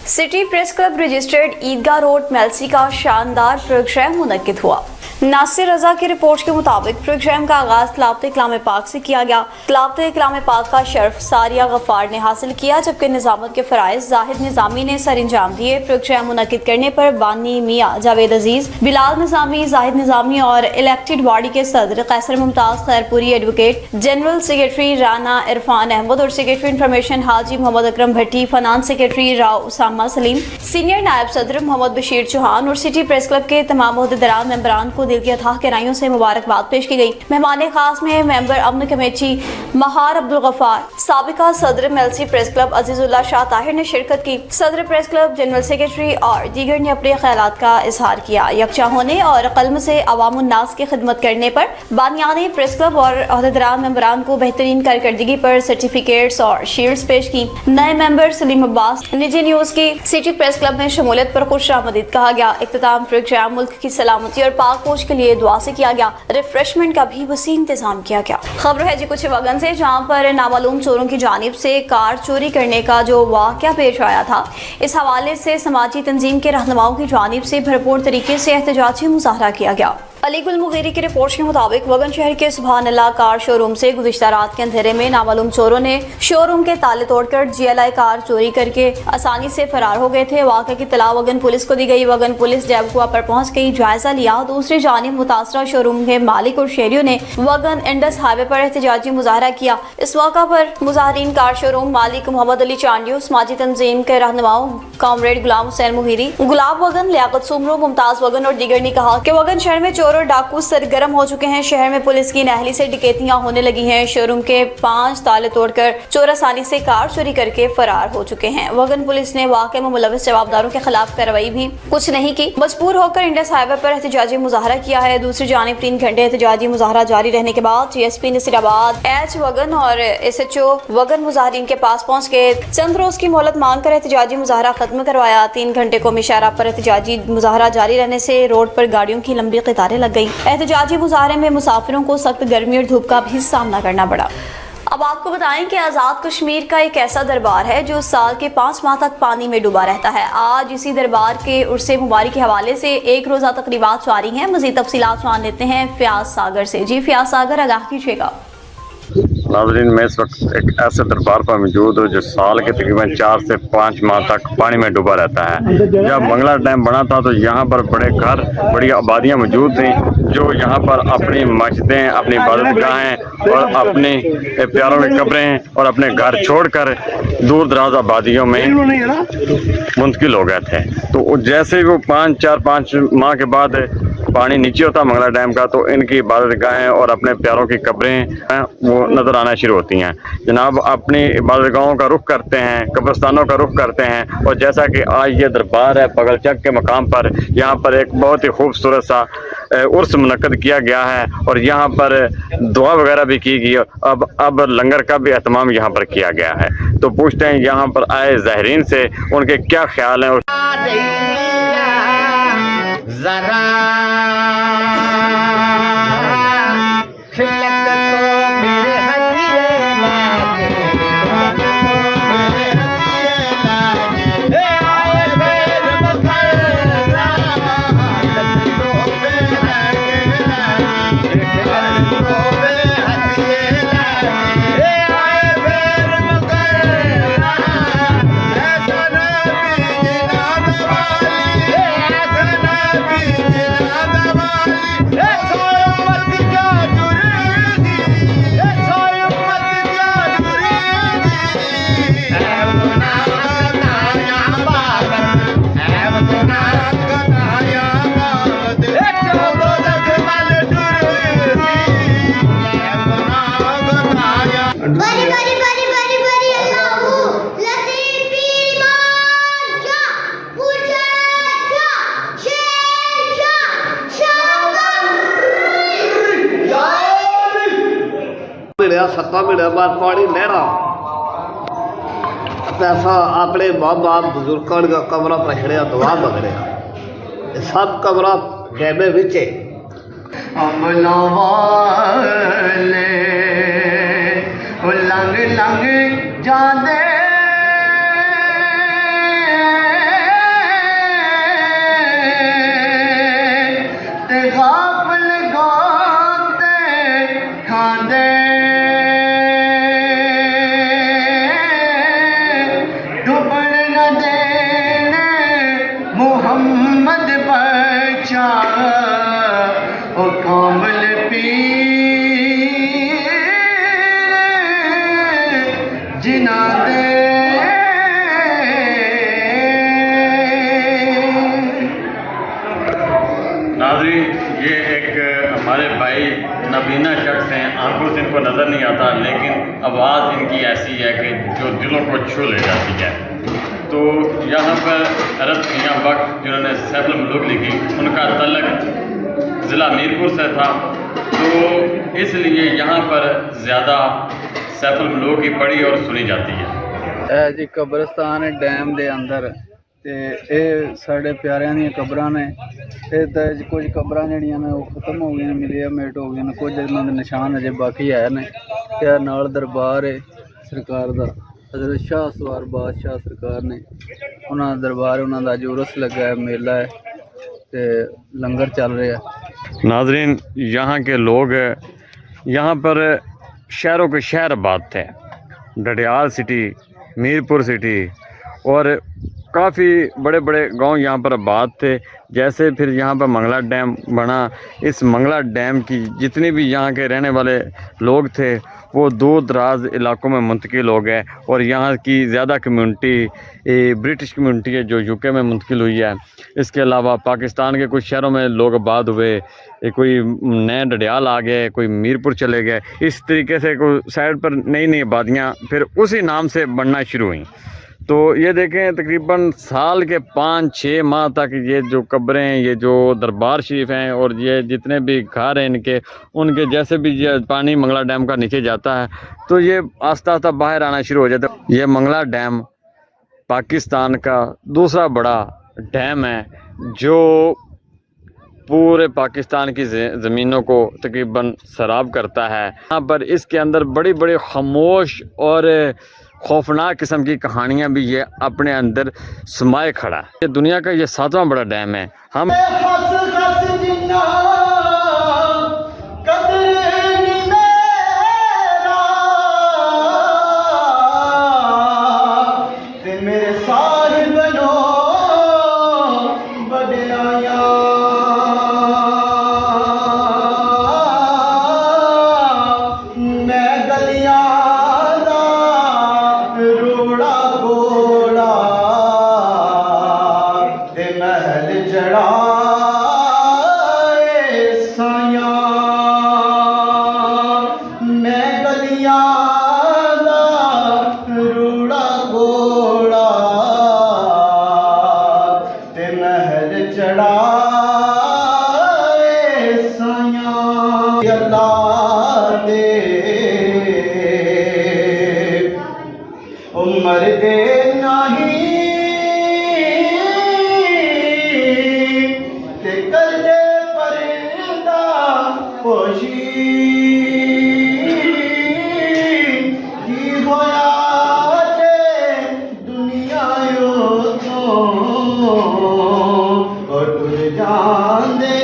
City press club registered ईदगाह road Mailsi का शानदार programme मुनक्किद हुआ। नासिर रजा की रिपोर्ट के मुताबिक प्रोग्राम का आगाज तिलावत कलाम पाक से किया गया। तिलावत कलाम पाक का शर्फ सारिया गफ्फार ने हासिल किया, जबकि निजामत के फराइज जाहिद निजामी ने सर अंजाम दिए। प्रोग्राम मुनक्किद करने पर बानी मियाँ जावेद अजीज, बिलाल निजामी, जाहिद निजामी और इलेक्टेड बॉडी के सदर Kaiser Mumtaz Khairpuri, advocate general secretary Rana Irfan Ahmed और secretary information Haji Mohammad Akram Bhatti, finance secretary Rao Usama Saleem, senior नायब सदर मोहम्मद बशीर चौहान और सिटी प्रेस क्लब के तमाम ओहदेदारान मेंबरान को दिल की अथाह गहराइयों से मुबारकबाद पेश की गई। मेहमान खास में मेंबर अमन कमेटी महार अब्दुल गफ्फार, साबिका सदर मेलसी प्रेस क्लब अजीजुल्लाह शाह ताहिर ने शिरकत की। सदर प्रेस क्लब, जनरल सेक्रेटरी और दीगर ने अपने ख्यालात का इजहार किया। यकजा होने और कलम से अवाम उन्नास की खिदमत करने पर बानियाने प्रेस क्लब और ओहदेदारान मेंबरान को बेहतरीन कारकर्दगी पर सर्टिफिकेट्स और शील्ड्स पेश की। नए मेंबर सलीम अब्बास, निजी न्यूज की सिटी प्रेस क्लब में शमूलियत पर खुश आमदीद कहा गया। इख्तिताम प्रोग्राम मुल्क की सलामती और पाक फौज के लिए दुआ से किया गया। रिफ्रेशमेंट का भी वसी इंतजाम किया गया। खबर है जी कुछ वगन से, जहां पर नामालूम चोरों की जानिब से कार चोरी करने का जो वाकया पेश आया था, इस हवाले से समाजी तंजीम के रहनुमाओं की जानिब से भरपूर तरीके से एहतजाजी मुजाहरा किया गया। अली गुल मुगीरी की रिपोर्ट के मुताबिक वगन शहर के सुभान अल्लाह कार शोरूम से गुज़िश्ता रात के अंधेरे में नामालूम चोरों ने शोरूम के ताले तोड़कर GLI कार चोरी करके आसानी से फरार हो गए थे। वाक़े की तला वगन पुलिस को दी गई। वगन पुलिस जैबकुआ पर पहुंच गई, जायजा लिया। दूसरी जानिब मुतासरा शोरूम के मालिक और शहरियों ने वगन इंडस हाईवे पर एहतजाजी मुजाहरा किया। इस मौका पर मुजाहरीन कार शोरूम मालिक मोहम्मद अली चांडियो, समाजी तंजीम के रहनुमाओं कॉमरेड गुलाम हुसैन मुगीरी, गुलाब वगन, लियाकत सुमरो, मुमताज वगन और दीगर ने कहा कि वगन शहर में चोर और डाकू सरगर्म हो चुके हैं। शहर में पुलिस की नहली से डकैतियां होने लगी हैं। शोरूम के 5 ताले तोड़कर चोर आसानी से कार चोरी करके फरार हो चुके हैं। वगन पुलिस ने वाक़े में मुलविस जवाबदारों के खिलाफ कार्रवाई भी कुछ नहीं की। मजबूर होकर इंडस हाईवे पर एहतजाजी मुजाहरा किया है। दूसरी जानिब 3 घंटे एहतजाजी मुजाहरा जारी रहने के बाद GSP नसीराबाद, H वगन और SHO वगन मुजाहरीन के पास पहुंच गए। चंद रोज की मोहलत मांग कर एहतजाजी मुजाहरा खत्म करवाया। 3 घंटे को मिशारा पर एहतजाजी मुजाहरा जारी रहने से रोड पर गाड़ियों की लंबी कतारें लग गई। एहतजाजी मुजाहरे में मुसाफिरों को सख्त गर्मी और धूप का भी सामना करना पड़ा। अब आपको बताएं कि आज़ाद कश्मीर का एक ऐसा दरबार है जो साल के 5 माह तक पानी में डूबा रहता है। आज इसी दरबार के उर्से मुबारक के हवाले से एक रोज़ा तकरीबात जारी हैं। मज़ीद तफसीलात जान लेते हैं फयाज सागर से। जी फयाज सागर, आगाह कीजिएगा। नाज़रीन, मैं इस वक्त एक ऐसे दरबार पर मौजूद हूँ जो साल के तकरीबन 4 से 5 माह तक पानी में डूबा रहता है। जब मंगला डैम बना था तो यहाँ पर बड़े घर, बड़ी आबादियाँ मौजूद थी जो यहाँ पर अपनी मस्जिदें, अपनी इबादतगाहें और अपने प्यारों की कब्रें और अपने घर छोड़कर दूर दराज आबादियों में मुंतकिल हो गए थे। तो जैसे ही वो 4-5 माह के बाद पानी नीचे होता मंगला डैम का, तो इनकी इबादतगाहें और अपने प्यारों की कब्रें वो नज़र आना शुरू होती हैं। जनाब अपनी इबादतगाहों का रुख करते हैं, कब्रस्तानों का रुख करते हैं। और जैसा कि आज ये दरबार है पगलचक के मकाम पर, यहाँ पर एक बहुत ही खूबसूरत सा उर्स मुनक्कद किया गया है और यहाँ पर दुआ वगैरह भी की गई। अब लंगर का भी एहतमाम यहाँ पर किया गया है। तो पूछते हैं यहाँ पर आए ज़ाहिरीन से उनके क्या ख्याल हैं। मिलिया 7 महीने बाद पानी नहरा पैसा अपने माँ बाप बुजुर्गों का कमरा पछड़िया दुआ मंगड़िया सब कमरा डैमे विच अमला वाले लंघ लंघ जांदे ते गाफल गाते खांदे डुबन न देने मुहम्मद बचा ओ कामल पीर जिना दे नाज़रीन, ये एक हमारे भाई नबीना शख्स हैं, आंखों से इनको नज़र नहीं आता, लेकिन आवाज़ इनकी ऐसी है कि जो दिलों को छू ले जाती है। तो यहाँ पर हज़रत मियां बख्श जिन्होंने सैफुल मुल्क लिखी, उनका तल्लक ज़िला मीरपुर से था, तो इसलिए यहाँ पर ज़्यादा सैफुल मुल्क की पढ़ी और सुनी जाती है। ਇਹ ਜੀ ਕਬਰਸਤਾਨ ਹੈ ਡੈਮ ਦੇ ਅੰਦਰ ਤੇ ਇਹ ਸਾਡੇ ਪਿਆਰਿਆਂ ਦੀਆਂ ਕਬਰਾਂ ਨੇ। ਇਹ ਤਾਂ ਕੁਝ ਕਬਰਾਂ ਜਿਹੜੀਆਂ ਨੇ ਉਹ ਖਤਮ ਹੋ ਗਈਆਂ, ਮਿਲੀਆਮੇਟ ਹੋ ਗਈਆਂ ਨੇ, ਕੁਝ ਇਹਨਾਂ ਦੇ ਨਿਸ਼ਾਨ ਅਜੇ ਬਾਕੀ ਹੈ ਨੇ। ਤੇ ਨਾਲ ਦਰਬਾਰ ਹੈ ਸਰਕਾਰ ਦਾ, ਹਜ਼ਰਤ ਸ਼ਾਹ ਸਵਾਰ ਬਾਦਸ਼ਾਹ ਸਰਕਾਰ ਨੇ, ਉਹਨਾਂ ਦਾ ਦਰਬਾਰ, ਉਹਨਾਂ ਦਾ ਅੱਜ ਉਰਸ ਲੱਗਾ ਹੈ, ਮੇਲਾ ਹੈ ਤੇ ਲੰਗਰ ਚੱਲ ਰਿਹਾ ਹੈ। नाज़रीन, यहाँ के लोग यहाँ पर शहरों के शहर आबाद थे, डडियाल सिटी, मीरपुर सिटी और काफ़ी बड़े बड़े गांव यहाँ पर आबाद थे। जैसे फिर यहाँ पर मंगला डैम बना, इस मंगला डैम की जितने भी यहाँ के रहने वाले लोग थे वो दूर दराज इलाकों में मुंतकिल हो गए, और यहाँ की ज़्यादा कम्यूनिटी ब्रिटिश कम्यूनिटी है जो यूके में मुंतकिल हुई है। इसके अलावा पाकिस्तान के कुछ शहरों में लोग आबाद हुए, कोई नए डडियाल आ गए, कोई मीरपुर चले गए। इस तरीके से कोई साइड पर नई नई आबादियाँ फिर उसी नाम से बनना शुरू हुई। तो ये देखें, तकरीबन साल के 5-6 माह तक ये जो कब्रें, ये जो दरबार शरीफ हैं और ये जितने भी घर हैं इनके, उनके जैसे भी ये पानी मंगला डैम का नीचे जाता है तो ये आस्ता आस्ता बाहर आना शुरू हो जाता है। ये मंगला डैम पाकिस्तान का दूसरा बड़ा डैम है जो पूरे पाकिस्तान की ज़मीनों को तकरीबन सैराब करता है। यहाँ पर इसके अंदर बड़ी बड़ी खामोश और खौफनाक किस्म की कहानियाँ भी ये अपने अंदर समाये खड़ा है। ये दुनिया का ये 7वां बड़ा डैम है। हम उमर दे नहीं ते कर दे परदा पोशी की होया जे दुनिया यो तो और तुझ जान दे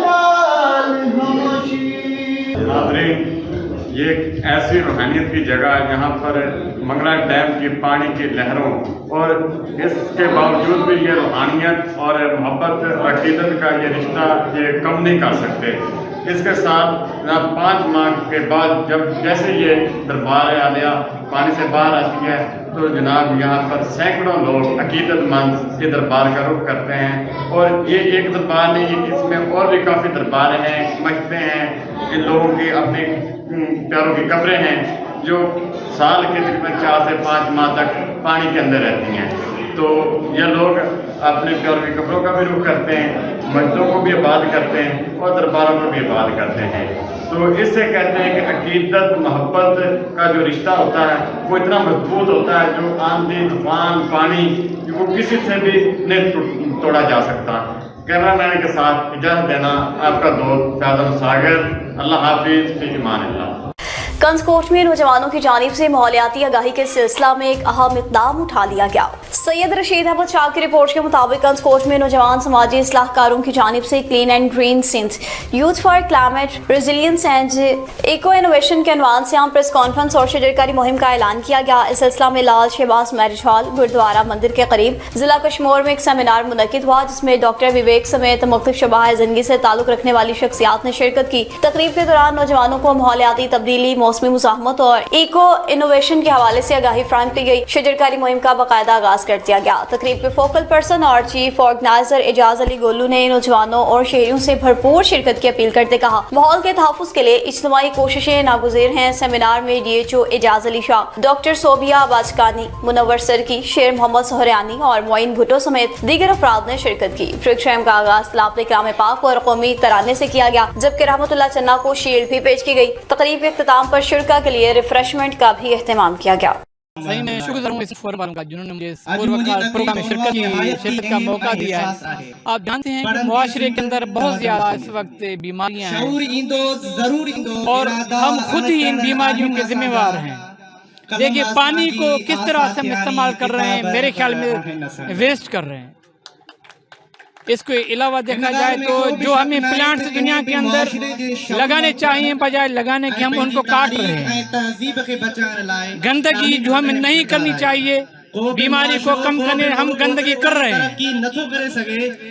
नाल खामोशी। नाज़रीन, ये एक ऐसी रूहानियत की जगह है जहाँ पर मंगला डैम की पानी की लहरों और इसके बावजूद भी ये रूहानियत और मोहब्बत अकीदत का ये रिश्ता ये कम नहीं कर सकते। इसके साथ 5 माह के बाद जब जैसे ये दरबार आलिया पानी से बाहर आती है तो जनाब यहाँ पर सैकड़ों लोग अकीदतमंद ये दरबार का रुख करते हैं। और ये एक दरबार नहीं, इसमें और भी काफ़ी दरबार हैं, मस्जिदें हैं, इन लोगों की अपने प्यारों की कब्रें हैं जो साल के तकरीबन 4 से 5 माह तक पानी के अंदर रहती हैं। तो ये लोग अपने प्यारों की कब्रों का भी रुख करते हैं, मस्जिदों को भी आबाद करते हैं और दरबारों को भी आबाद करते हैं। तो इससे कहते हैं कि अकीदत मोहब्बत का जो रिश्ता होता है वो इतना मजबूत होता है जो आंधी तूफान पानी वो किसी से भी नहीं तोड़ा जा सकता। कैमरामैन के साथ इजाजत देना आपका दोस्त फैजल सागर। अल्लाह हाफिज, फी अमानिल्लाह। कंसकोट में नौजवानों की जानिब से माहौलियाती आगाही के सिलसिला में एक अहम इक़दाम उठा लिया गया। सैयद रशीद अहमद शाह की रिपोर्ट के मुताबिक कंसकोट में नौजवान समाजी इस्लाहकारों की जानिब से clean and green Sindh youth for climate resilience and eco innovation के अनवान से आम प्रेस कॉन्फ्रेंस और शजरकारी मुहिम का ऐलान किया गया। इस सिलसिला में लाल शहबाज मैरिज हॉल गुरुद्वारा मंदिर के करीब जिला कश्मीर में एक सेमिनार मुनक्किद हुआ, जिसमें डॉक्टर विवेक समेत मुख्तलिफ शबाह जिंदगी से ताल्लुक रखने वाली शख्सियात ने शिरकत की। तकरीब के दौरान नौजवानों को माहौलियाती तब्दीली, मौसमी मुज़ाहमत और इको इनोवेशन के हवाले से आगाही फराहम की गई। शजरकारी मुहिम का बाकायदा आगाज कर दिया गया। तकरीब के फोकल पर्सन और चीफ ऑर्गेनाइजर एजाज अली गोलू ने नौजवानों और शहरियों से भरपूर शिरकत की अपील करते कहा, माहौल के तहफ़्फ़ुज़ के लिए इज्तिमाई कोशिशें नागुज़ीर हैं। सेमिनार में DHO एजाज अली शाह, डॉक्टर सोबिया बाजकानी, मुनव्वर सरकी, शेर मोहम्मद सोहरानी और मोइन भुट्टो समेत दीगर अफराद ने शिरकत की। प्रोग्राम का आगाज लाफ्ते कलाम पाक और कौमी तराने से किया गया, जबकि रहमतुल्लाह चन्ना को शील्ड भी पेश की गई। तकरीब के इख्तिताम पर शुरका के लिए रिफ्रेशमेंट का भी एहतमाम किया गया। सही में शुक्र हूँ इस फोरम वालों का जिन्होंने मुझे प्रोग्राम में शिरकत का मौका दिया है। आप जानते हैं कि मुआशरे के अंदर बहुत ज्यादा इस वक्त बीमारियां हैं और हम खुद ही इन बीमारियों के जिम्मेवार हैं। देखिए, पानी को किस तरह से हम इस्तेमाल कर रहे हैं, मेरे ख्याल में वेस्ट कर रहे हैं। इसके अलावा देखा जाए तो जो हमें प्लांट्स दुनिया के अंदर लगाने चाहिए, बजाय लगाने के हम उनको काट रहे हैं। गंदगी जो हमें नहीं करनी चाहिए, बीमारी को कम करने हम गंदगी कर रहे हैं।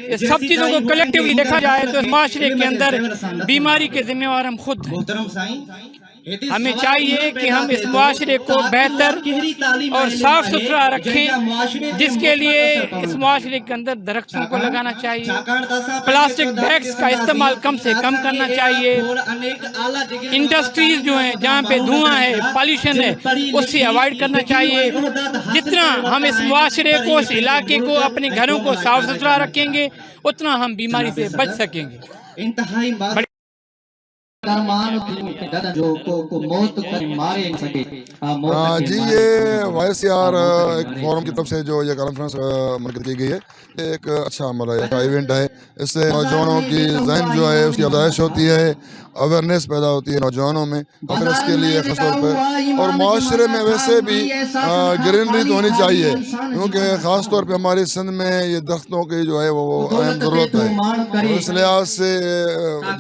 ये सब चीजों को कलेक्टिवली देखा जाए तो माशरे के अंदर बीमारी के जिम्मेवार हम खुद हैं। हमें चाहिए कि हम इस मुआशरे को बेहतर और साफ सुथरा रखें, जिसके लिए इस मुआशरे के अंदर दरख्तों को लगाना चाहिए, प्लास्टिक बैग्स का इस्तेमाल कम से कम करना चाहिए, इंडस्ट्रीज जो हैं जहाँ पे धुआं है, पॉल्यूशन है, उससे अवॉइड करना चाहिए। जितना हम इस मुआशरे को, इस इलाके को, अपने घरों को साफ सुथरा रखेंगे, उतना हम बीमारी से बच सकेंगे। जी, ये YCR एक फोरम की तरफ से जो ये कॉन्फ्रेंस मुनक़िद की गई है, ये एक अच्छा अमल है, एक इवेंट है। इससे नौजवानों की ज़हन जो है उसकी अफजाइश होती है, अवेयरनेस पैदा होती है नौजवानों में, और इसके लिए ख़ास तौर पर और माशरे में वैसे भी ग्रीनरी तो होनी चाहिए, क्योंकि ख़ास तौर पर हमारे सिंध में ये दरख्तों की जो है वो अहम ज़रूरत है। तो इस लिहाज से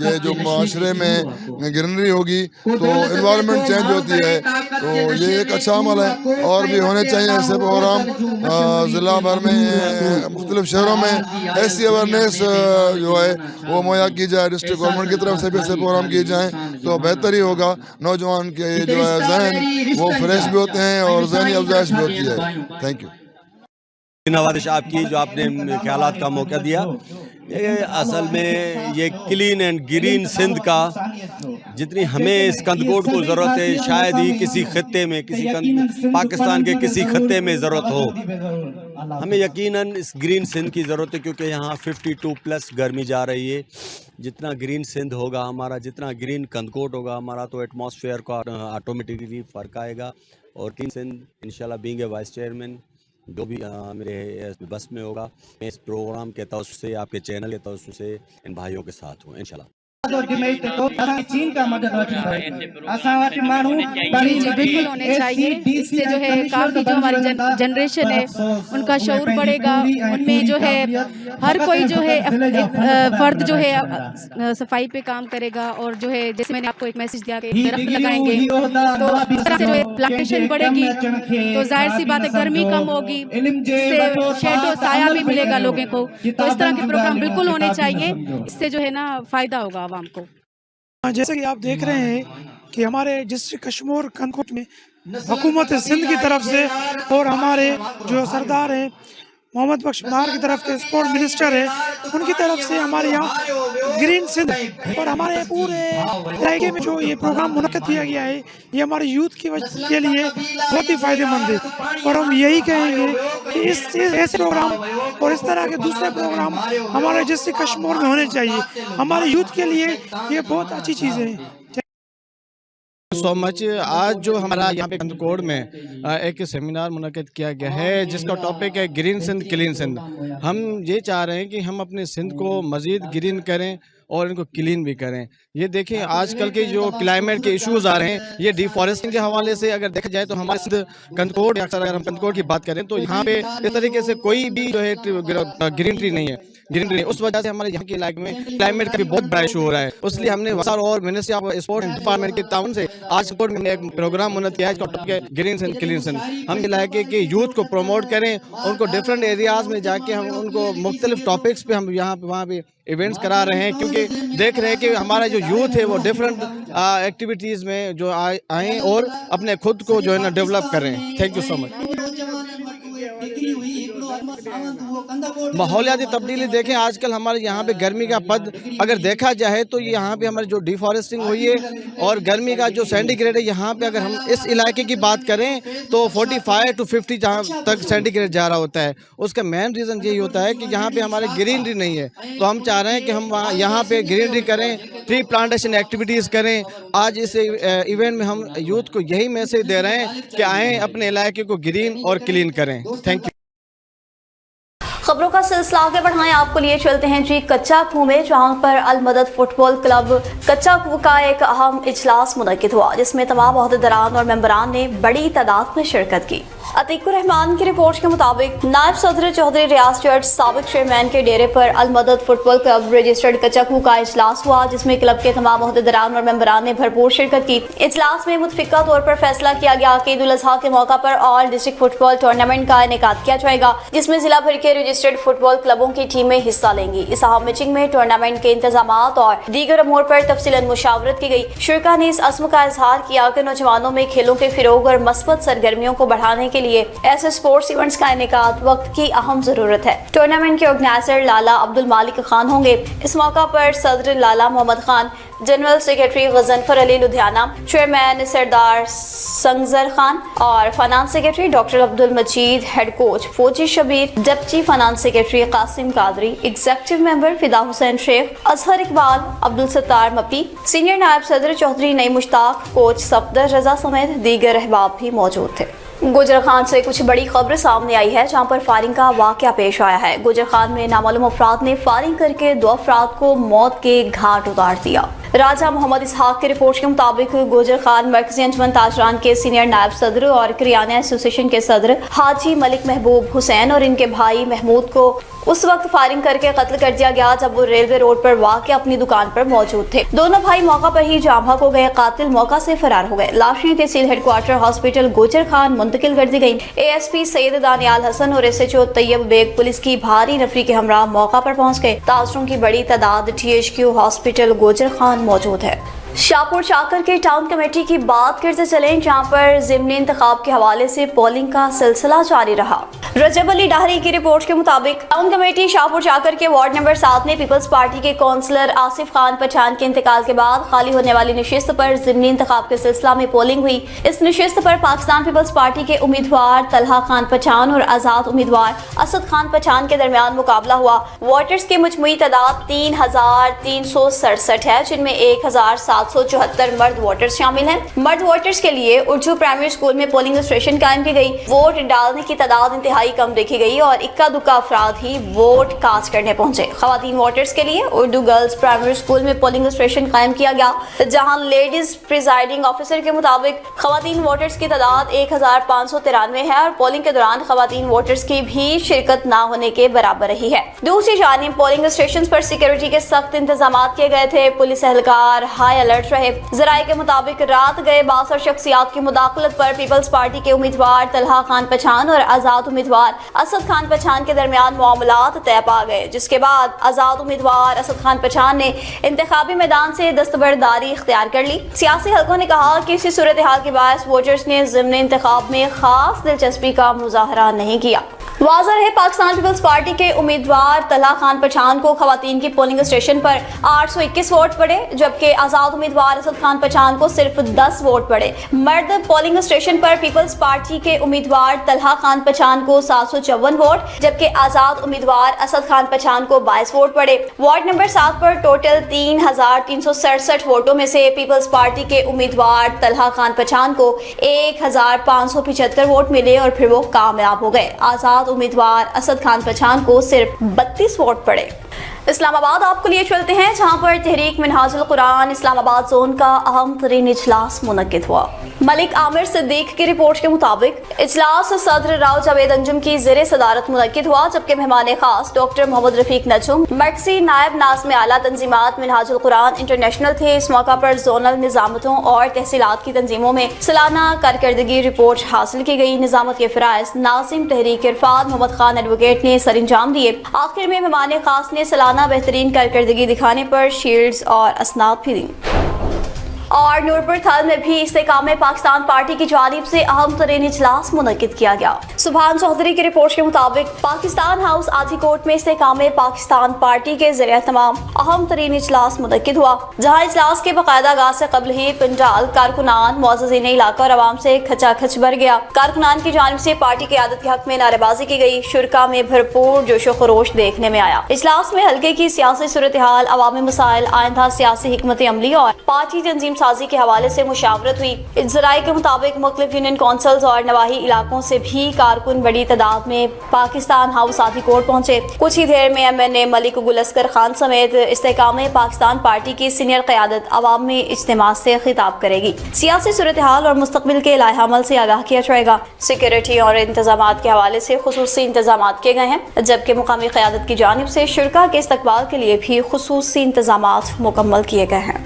ये जो माशरे में ग्रीनरी होगी तो इन्वायरमेंट चेंज होती है, तो ये एक अच्छा अमल है और भी होने चाहिए ऐसे प्रोग्राम। ज़िला भर में मुख्तलिफ शहरों में ऐसी अवेयरनेस जो है वो मुहैया की जाए, डिस्ट्रिक्ट गवर्नमेंट की तरफ से भी ऐसे प्रोग्राम किए जाएँ तो बेहतर ही होगा। नौजवान के जो है जहन वो फ्रेश भी होते हैं और जहनी अफजाइश भी होती है। Thank you. नवाज़िश आपकी जो आपने ख्यालात का मौका दिया। ये असल में ये क्लीन एंड ग्रीन सिंध का जितनी हमें इस कंदकोट को ज़रूरत है, शायद ही किसी खत्ते में, पाकिस्तान के किसी खत्ते में ज़रूरत हो। हमें यकीनन इस ग्रीन सिंध की ज़रूरत है, क्योंकि यहाँ 52+ गर्मी जा रही है। जितना ग्रीन सिंध होगा हमारा, जितना ग्रीन कंदकोट होगा हमारा, तो एटमॉस्फेयर का ऑटोमेटिकली फ़र्क आएगा। और ग्रीन सिंध इंशाल्लाह बीइंग ए वाइस चेयरमैन जो भी मेरे बस में होगा, मैं इस प्रोग्राम के तवज्जुह से, आपके चैनल के तवज्जुह से इन भाइयों के साथ हूँ इंशाल्लाह। चीन का मदद बिल्कुल होने चाहिए। इससे जो है काफ़ी जो हमारी जनरेशन है उनका शऊर बढ़ेगा, उनमें जो है हर कोई जो है फर्द जो है सफाई पे काम करेगा। और जो है जैसे मैंने आपको एक मैसेज दिया कि दरख्त लगाएंगे तो इस तरह से जो है प्लांटेशन बढ़ेगी, तो जाहिर सी बात है गर्मी कम होगी, इससे शेडो साया भी मिलेगा लोगों को। तो इस तरह के प्रोग्राम बिल्कुल होने चाहिए, इससे जो है ना फ़ायदा होगा आवाम को। जैसे कि आप देख रहे हैं कि हमारे डिस्ट्रिक्ट कश्मीर कंदकोट में हुकूमत सिंध की तरफ से और हमारे जो सरदार हैं मोहम्मद बख्श मार की तरफ के स्पोर्ट मिनिस्टर है, उनकी तरफ से हमारे यहाँ ग्रीन सिंध और हमारे पूरे इलाके में जो ये प्रोग्राम मुनक्किद किया गया है, ये हमारे यूथ के लिए बहुत ही फ़ायदेमंद है। और हम यही कहेंगे कि इस ऐसे प्रोग्राम और इस तरह के दूसरे प्रोग्राम हमारे डिस्ट्रिक्ट कश्मीर में होने चाहिए। हमारे यूथ के लिए ये बहुत अच्छी चीज़ है। So much. आज जो हमारा यहाँ पे कंदकोड़ में एक सेमिनार मुनक़िद किया गया है जिसका टॉपिक है ग्रीन सिंध क्लीन सिंध। हम ये चाह रहे हैं कि हम अपने सिंध को मज़ीद ग्रीन करें और इनको क्लीन भी करें। ये देखें आजकल के जो क्लाइमेट के इश्यूज़ आ रहे हैं, ये डिफॉरेस्टिंग के हवाले से अगर देखा जाए तो हमारे सिंध कंदकोड़, अक्सर अगर हम कंदकोड़ की बात करें तो यहाँ पे इस तरीके से कोई भी जो है ग्रीन ट्री नहीं है, ग्रीनरी। उस वजह से हमारे यहाँ के इलाके में क्लाइमेट का भी बहुत बड़ा इशू हो रहा है। इसलिए हमने वसार और मिनिस्ट्री ऑफ स्पोर्ट्स डिपार्टमेंट के ताउन से आज स्पोर्ट में एक प्रोग्राम मुनक़िद किया है जिसका टॉपिक है ग्रीन सिंध क्लीन सिंध। हम इलाके के यूथ को प्रमोट करें, उनको डिफरेंट एरियाज़ में जाके हम उनको मुख्तलिफ टॉपिक्स पे हम यहाँ पे वहाँ पे इवेंट्स करा रहे हैं, क्योंकि देख रहे हैं कि हमारा जो यूथ है वो डिफरेंट एक्टिविटीज़ में जो आएँ और अपने खुद को जो है ना डेवलप करें। Thank you so much. माहौलियाती तब्दीली देखें, आजकल हमारे यहाँ पे गर्मी का पद अगर देखा जाए तो यहाँ पे हमारी जो डिफॉरेस्टिंग हुई है और गर्मी का जो सेंटीग्रेड है यहाँ पे अगर हम इस इलाके की बात करें तो 45 to 50 जहाँ तक सेंटीग्रेड जा रहा होता है। उसका मेन रीज़न यही होता है कि यहाँ पे हमारे ग्रीनरी नहीं है। तो हम चाह रहे हैं कि हम यहाँ पे ग्रीनरी करें, ट्री प्लांटेशन एक्टिविटीज़ करें। आज इस इवेंट में हम यूथ को यही मैसेज दे रहे हैं कि आएँ अपने इलाके को ग्रीन और क्लीन करें। Thank you. खबरों का सिलसिला आगे बढ़ाएं, आपको लिए चलते हैं जी कच्चा खूह में, जहां पर अल मदद फुटबॉल क्लब कच्चा खूह का एक अहम इजलास मुनक़िद हुआ जिसमें तमाम ओहदेदारान और मेंबरान ने बड़ी तादाद में शिरकत की। अतीकुर रहमान की रिपोर्ट के मुताबिक नायब सदर चौधरी रियाज चर्च साबिक चेयरमैन के डेरे पर अल मदद फुटबॉल क्लब रजिस्टर्ड कच्चा खूह का इजलास हुआ जिसमें क्लब के तमाम ओहदेदारान और मेंबरान ने भरपूर शिरकत की। इजलास में मुतफिका तौर पर फैसला किया गया कि ईद उल अज़हा के मौका पर ऑल डिस्ट्रिक्ट फुटबॉल टूर्नामेंट का इनेकाद किया जाएगा जिसमें जिला भर के रजिस्टर्ड फुटबॉल क्लबों की टीमें हिस्सा लेंगी। इस अहम मीटिंग में टूर्नामेंट के इंतजामात और दीगर अमूर पर तफसीलन मुशावरत की गई। शुरका ने इस अज़्म का इजहार किया कि नौजवानों में खेलों के फिरोग और मस्बत सरगर्मियों को बढ़ाने के लिए ऐसे स्पोर्ट्स इवेंट्स का इनेकाद वक्त की अहम जरूरत है। टूर्नामेंट के ऑर्गेनाइजर लाला अब्दुल मालिक खान होंगे। इस मौका पर सदर Lala Mohammad Khan, general secretary Ghazanfar Ali Ludhiana, chairman Sardar Sangjar Khan और finance secretary doctor Abdul Majeed, head coach Fauji Shabbir, deputy finance secretary Qasim Qadri, executive member Fida Hussain Sheikh, Azhar Iqbal, Abdul Sattar मपी, सीनियर नायब सदर चौधरी नई मुश्ताक, कोच सफदर रजा समेत दीगर अहबाब भी मौजूद थे। गुजर खान से कुछ बड़ी खबर सामने आई है जहां पर फायरिंग का वाकया पेश आया है। गुजर खान में नामालूम अफराद ने फायरिंग करके 2 अफराद को मौत के घाट उतार दिया। राजा मोहम्मद इसहाक की रिपोर्ट के मुताबिक गुजर खान मरकजी अंजुमन ताजरान के सीनियर नायब सदर और किराना एसोसिएशन के सदर हाजी मलिक महबूब हुसैन और इनके भाई महमूद को उस वक्त फायरिंग करके कत्ल कर दिया गया जब वो रेलवे रोड पर वाक़ अपनी दुकान पर मौजूद थे। दोनों भाई मौका पर ही जाम बहक हो गए। कातिल मौका से फरार हो गए। लाशें तहसील हेडक्वार्टर हॉस्पिटल गुजर खान मुंतकिल कर दी गई। ASP सैयद दानियाल हसन और SHO तैयब बेग पुलिस की भारी नफरी के हमरा मौका पर पहुंच गए। ताजरों की बड़ी तादाद THQ हॉस्पिटल गुजर खान मौजूद है। शाहपुर चाकर के टाउन कमेटी की बात करते चलें जहां पर ज़िमनी इंतखाब के हवाले से पोलिंग का सिलसिला जारी रहा। रजब अली डाहरी की रिपोर्ट के मुताबिक टाउन कमेटी शाहपुर चाकर के वार्ड नंबर 7 में पीपल्स पार्टी के काउंसलर आसिफ खान पठान के इंतकाल के बाद खाली होने वाली निशिस्त पर ज़िमनी इंतखाब के सिलसिला में पोलिंग हुई। इस निशिस्त पर पाकिस्तान पीपल्स पार्टी के उम्मीदवार तलहा खान पठान और आज़ाद उम्मीदवार असद खान पठान के दरमियान मुकाबला हुआ। वोटर्स की मजमूई तादाद 3367 है जिनमें 1774 मर्द वोटर्स शामिल हैं। मर्द वोटर्स के लिए उर्दू प्राइमरी स्कूल में पोलिंग स्टेशन कायम की गई। वोट डालने की तादाद इंतहाई कम देखी गई और इक्का दुक्का अफराद ही वोट कास्ट करने पहुंचे। खवातीन वोटर्स के लिए उर्दू गर्ल्स प्राइमरी स्कूल में पोलिंग स्टेशन कायम किया गया जहां लेडीज प्रिजाइडिंग ऑफिसर के मुताबिक खवातीन वोटर्स की तादाद 1593 है और पोलिंग के दौरान खवातीन वोटर्स की भी शिरकत न होने के बराबर रही है। दूसरी जानिब पोलिंग स्टेशन पर सिक्योरिटी के सख्त इंतजाम किए गए थे। पुलिस एहलकार हाई अलर्ट रहे। जराये के मुताबिक रात गए 62 शख्सियात की मुदाखलत पर पीपल्स पार्टी के उम्मीदवार तलहा खान पठान और आजाद उम्मीदवार असद खान पठान के दरमियान मामलात तय पा गए, जिसके बाद आजाद उम्मीदवार असद खान पठान ने इंतखाबी मैदान से दस्तबरदारी इख्तियार कर ली। सियासी हलकों ने कहा कि इसी सूरत हाल के बायस वोटर्स ने ज़िमनी इंतखाब में खास दिलचस्पी का मुजाहरा नहीं किया। वाज़ह रहे पाकिस्तान पीपल्स पार्टी के उम्मीदवार तलहा खान पठान को खवातीन की पोलिंग स्टेशन पर 821 वोट पड़े, जबकि आज़ाद उम्मीदवार असद खान पठान को सिर्फ 10 वोट पड़े। मर्द पोलिंग स्टेशन पर पीपल्स पार्टी के उम्मीदवार तलहा खान पठान को 754 वोट, जबकि आज़ाद उम्मीदवार असद खान पठान को 22 वोट पड़े। वार्ड नंबर 7 पर टोटल 3367 वोटों में से पीपल्स पार्टी के उम्मीदवार तलहा खान पठान को 1575 वोट मिले और फिर वो कामयाब हो गए। आज़ाद उम्मीदवार असद खान पठान को सिर्फ 32 वोट पड़े। इस्लामाबाद आपको लिए चलते हैं, जहां पर तहरीक मिनहाजुल कुरान इस्लामाबाद जोन का अहम तरीन इजलास मुनक्किद हुआ। मलिक आमिर सिद्दीक की रिपोर्ट के मुताबिक इजलास सदर राव जावेद अंजुम की ज़ेरे सदारत मुनक्किद हुआ, जबकि मेहमान खास डॉक्टर मोहम्मद रफीक नजुम मरकजी नायब नाज़िम आला तंजीमात मिनहाजुल कुरान इंटरनेशनल थे। इस मौका पर जोनल निजामतों और तहसीलात की तंजीमों में सालाना कारकर्दगी रिपोर्ट हासिल की गई। निजामत के फ़राइज़ नाज़िम तहरीक इरफान मोहम्मद खान एडवोकेट ने सर अंजाम दिए। आखिर में मेहमान खास ने सालाना बेहतरीन कारकर्दगी दिखाने पर शील्ड्स और असनाद भी दी। और नूरपुर थल में भी इस्तेकाम पाकिस्तान पार्टी की जानिब से अहम तरीन इजलास मुनक्किद किया गया। सुभान चौधरी की रिपोर्ट के मुताबिक पाकिस्तान हाउस आधिकोट में इस्तेकाम पाकिस्तान पार्टी के ज़रिए तमाम अहम तरीन इजलास मुनक्किद हुआ, जहाँ इजलास के बाकायदा आगाज से कबल ही पंजाल कारकुनान मुअज़्ज़िज़ीन इलाका और आवाम से खचाखच भर गया। कारकुनान की जानिब से पार्टी की क़यादत के हक में नारेबाजी की गई। शुरका में भरपूर जोशो खरोश देखने में आया। इजलास में हल्के की सियासी सूरत हाल, अवामी मसाइल, आइंदा सियासी हिकमत अमली और पार्टी तंजीम साजी के हवाले से मुशावरत हुई। ज़राए के मुताबिक मुख्तलिफ यूनियन कौंसल्स और नवाही इलाकों से भी कारकुन बड़ी तादाद में पाकिस्तान हाउस आधिकोट पहुंचे। कुछ ही देर में MNA मलिक गुल असगर खान समेत इस्तेकाम पाकिस्तान पार्टी की सीनियर क़यादत अवामी इज्तिमा से खिताब करेगी। सियासी सूरत हाल और मुस्तकबिल के लाहे अमल से आगाह किया जाएगा। सिक्योरिटी और इंतजामात के हवाले से खुसूसी इंतजामात किए गए हैं, जबकि मुकामी क़यादत की जानिब से शुरका के इस्तकबाल के लिए भी खुसूसी इंतजामात मुकम्मल किए गए हैं।